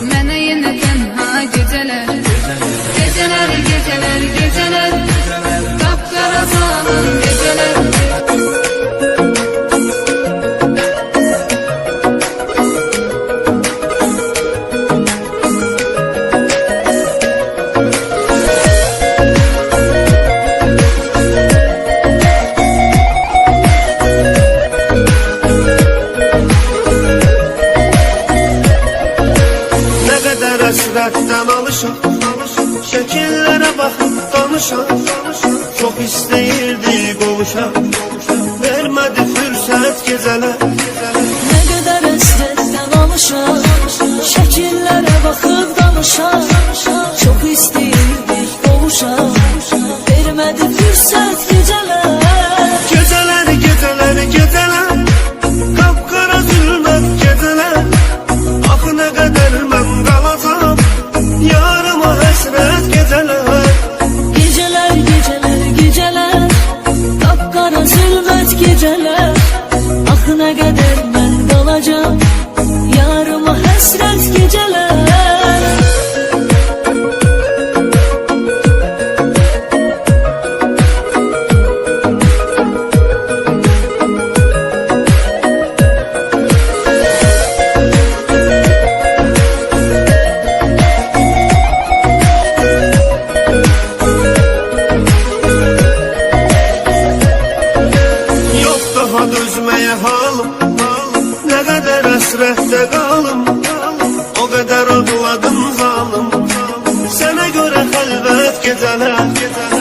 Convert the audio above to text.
Mənə yenə tənha gecələr, gecələr, gecələr, gecələr, qapqara salın gecələr. Həsrətdən alışam, şəkillərə baxıb danışam. Çox istəyirdi qovuşam, vermədi fürsət gecələr. Nə qədər həsrətdən alışam, şəkillərə baxıb danışam. Çox istəyirdik qovuşam, vermədi fürsət gecələr. Gecələr, gecələr, gecələr, qapqara zülmət gecələr. Axı nə qədər mən qalacam, yarıma həsrət gecələr. Gecələr, gecələr, gecələr, qapqara zülmət gecələr. Axı nə qədər mən qalacam, yarıma həsrət gecələr. Dözməyə halım, nə qədər həsrətdə qalım. O qədər ağladım zalım, sənə görə xəlvət gecələr.